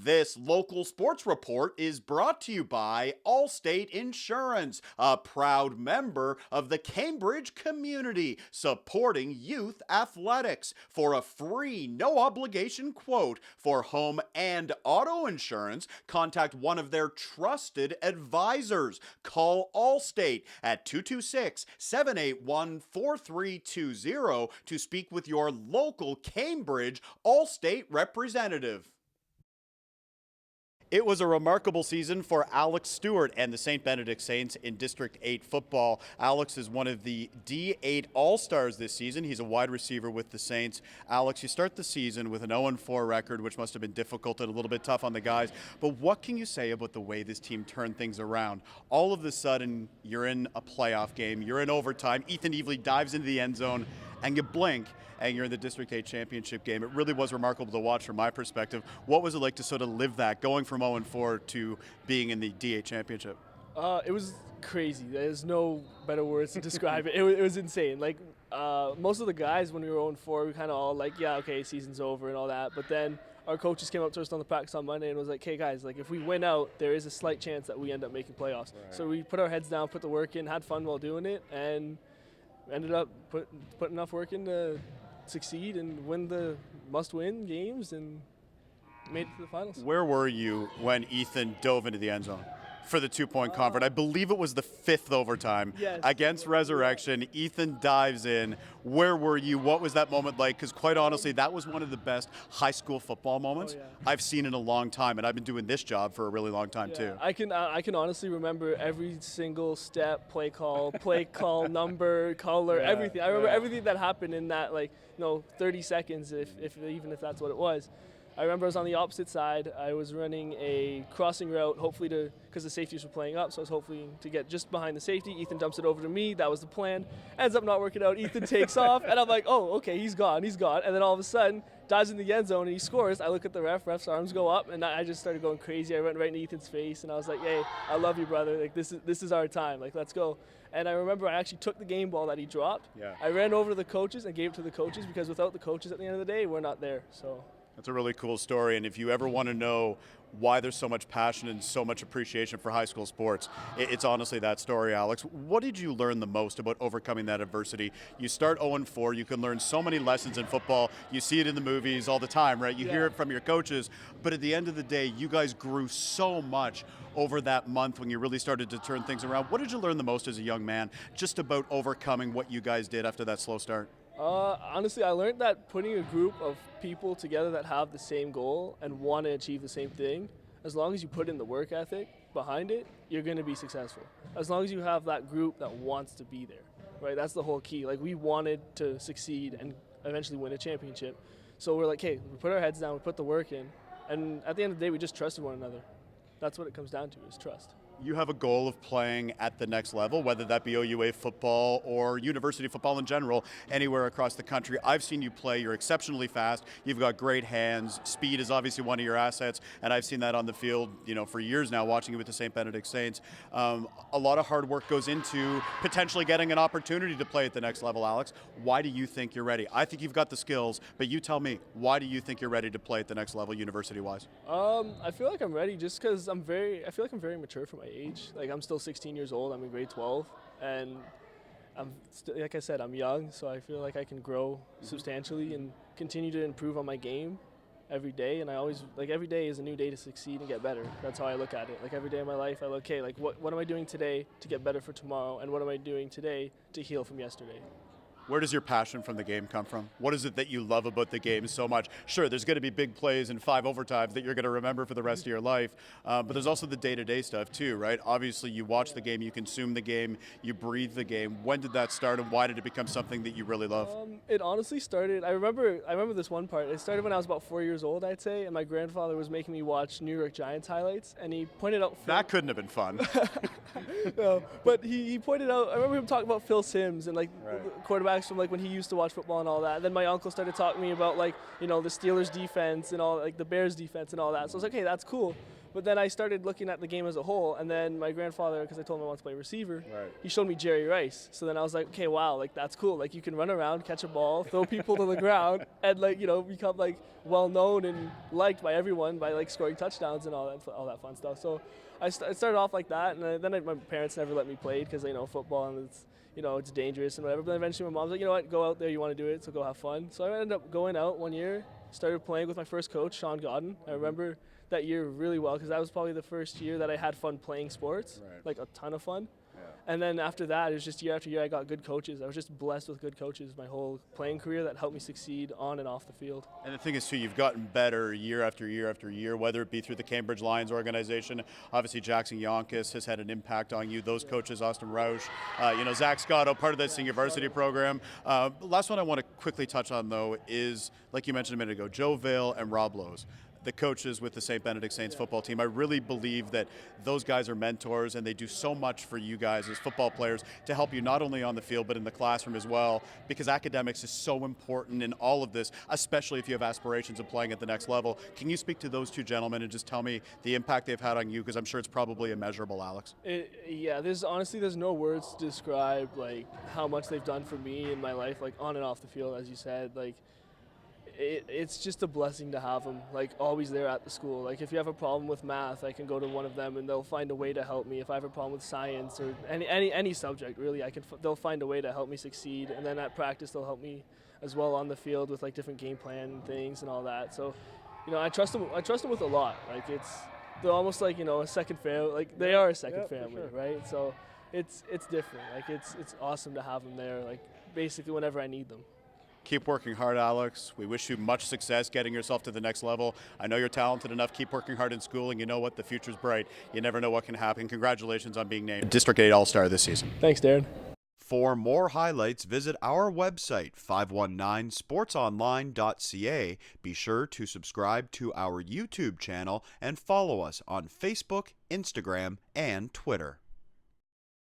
This local sports report is brought to you by Allstate Insurance, a proud member of the Cambridge community, supporting youth athletics. For a free, no-obligation quote for home and auto insurance, contact one of their trusted advisors. Call Allstate at 226-781-4320 to speak with your local Cambridge Allstate representative. It was a remarkable season for Alex Stewart and the St. Benedict Saints in District 8 football. Alex is one of the D8 All-Stars this season. He's a wide receiver with the Saints. Alex, you start the season with an 0-4 record, which must have been difficult and a little bit tough on the guys. But what can you say about the way this team turned things around? All of a sudden, you're in a playoff game. You're in overtime. Ethan Evely dives into the end zone, and you blink, and you're in the District 8 championship game. It really was remarkable to watch from my perspective. What was it like to sort of live that, going from 0-4 to being in the D8 championship? It was crazy. There's no better words to describe it. It was insane. Like, most of the guys, when we were 0-4, we kind of all like, yeah, okay, season's over and all that. But then our coaches came up to us on the practice on Monday and was like, hey, guys, like if we win out, there is a slight chance that we end up making playoffs. Right. So we put our heads down, put the work in, had fun while doing it, and ended up putting enough work in to succeed and win the must-win games and made it to the finals. Where were you when Ethan dove into the end zone for the two-point convert? I believe it was the fifth overtime against Resurrection. Ethan dives in. Where were you? What was that moment like? Because quite honestly, that was one of the best high school football moments I've seen in a long time, and I've been doing this job for a really long time too. I can honestly remember every single step, play call, number, color, everything. I remember everything that happened in that 30 seconds, even if that's what it was. I remember I was on the opposite side. I was running a crossing route, hopefully because the safeties were playing up, so I was hopefully to get just behind the safety. Ethan dumps it over to me. That was the plan. Ends up not working out. Ethan takes off, and I'm like, oh, okay, he's gone. And then all of a sudden, dives in the end zone, and he scores. I look at the ref's arms go up, and I just started going crazy. I went right in Ethan's face, and I was like, hey, I love you, brother. Like, this is our time. Like, let's go. And I remember I actually took the game ball that he dropped. Yeah. I ran over to the coaches and gave it to the coaches, because without the coaches at the end of the day, we're not there. So that's a really cool story, and if you ever want to know why there's so much passion and so much appreciation for high school sports, it's honestly that story, Alex. What did you learn the most about overcoming that adversity? You start 0-4, you can learn so many lessons in football. You see it in the movies all the time, right? You hear it from your coaches, but at the end of the day, you guys grew so much over that month when you really started to turn things around. What did you learn the most as a young man just about overcoming what you guys did after that slow start? Honestly, I learned that putting a group of people together that have the same goal and want to achieve the same thing, as long as you put in the work ethic behind it, you're going to be successful. As long as you have that group that wants to be there, right? That's the whole key. Like, we wanted to succeed and eventually win a championship. So we're like, hey, we put our heads down, we put the work in, and at the end of the day, we just trusted one another. That's what it comes down to, is trust. You have a goal of playing at the next level, whether that be OUA football or university football in general, anywhere across the country. I've seen you play. You're exceptionally fast. You've got great hands. Speed is obviously one of your assets, and I've seen that on the field, for years now, watching you with the St. Benedict Saints. A lot of hard work goes into potentially getting an opportunity to play at the next level, Alex. Why do you think you're ready? I think you've got the skills, but you tell me, why do you think you're ready to play at the next level university-wise? I feel like I'm ready just because I feel like I'm very mature for my age. Like, I'm still 16 years old. I'm in grade 12, and like I said, I'm young, so I feel like I can grow substantially and continue to improve on my game every day. And I always, every day is a new day to succeed and get better. That's how I look at it. Like, every day of my life, I look, okay, what am I doing today to get better for tomorrow, and what am I doing today to heal from yesterday? Where does your passion from the game come from? What is it that you love about the game so much? Sure, there's going to be big plays and 5 overtimes that you're going to remember for the rest of your life, but there's also the day-to-day stuff too, right? Obviously, you watch the game, you consume the game, you breathe the game. When did that start, and why did it become something that you really love? It honestly started, I remember this one part. It started when I was about 4 years old, I'd say, and my grandfather was making me watch New York Giants highlights, and he pointed out That couldn't have been fun. No, but he pointed out, I remember him talking about Phil Simms and quarterbacks from when he used to watch football and all that. And then my uncle started talking to me about the Steelers defense and all, the Bears defense and all that. So I was like, hey, that's cool. But then I started looking at the game as a whole, and then my grandfather, because I told him I wanted to play receiver, he showed me Jerry Rice. So then I was like, okay, wow, like that's cool. Like you can run around, catch a ball, throw people to the ground, and like, you know, become like well known and liked by everyone by like scoring touchdowns and all that fun stuff. So I started off like that, and then my parents never let me play because they know football and it's, you know, it's dangerous and whatever. But eventually my mom's like, you know what, go out there, you want to do it, so go have fun. So I ended up going out one year, started playing with my first coach, Sean Godden. I remember that year really well because that was probably the first year that I had fun playing sports, like a ton of fun. And then after that, it was just year after year I got good coaches. I was just blessed with good coaches my whole playing career that helped me succeed on and off the field. And the thing is, too, you've gotten better year after year after year, whether it be through the Cambridge Lions organization. Obviously, Jackson Yonkis has had an impact on you. Those coaches, Austin Roush, Zach Scotto, part of that senior varsity program. Last one I want to quickly touch on, though, is, like you mentioned a minute ago, Joe Vale and Rob Lowe's, the coaches with the St. Benedict Saints football team. I really believe that those guys are mentors and they do so much for you guys as football players to help you not only on the field but in the classroom as well, because academics is so important in all of this, especially if you have aspirations of playing at the next level. Can you speak to those two gentlemen and just tell me the impact they've had on you, because I'm sure it's probably immeasurable, Alex? There's no words to describe like how much they've done for me in my life, like on and off the field, as you said. Like it's just a blessing to have them, like always there at the school. Like if you have a problem with math, I can go to one of them and they'll find a way to help me. If I have a problem with science or any subject really, they'll find a way to help me succeed. And then at practice they'll help me as well on the field with like different game plan things and all that. So, you know, I trust them with a lot. Like they're almost like, you know, a second family. Like they are a second family, right? So it's different. Like it's awesome to have them there, like basically whenever I need them. Keep working hard, Alex. We wish you much success getting yourself to the next level. I know you're talented enough. Keep working hard in school, and you know what? The future's bright. You never know what can happen. Congratulations on being named District 8 All-Star this season. Thanks, Darren. For more highlights, visit our website, 519sportsonline.ca. Be sure to subscribe to our YouTube channel and follow us on Facebook, Instagram, and Twitter.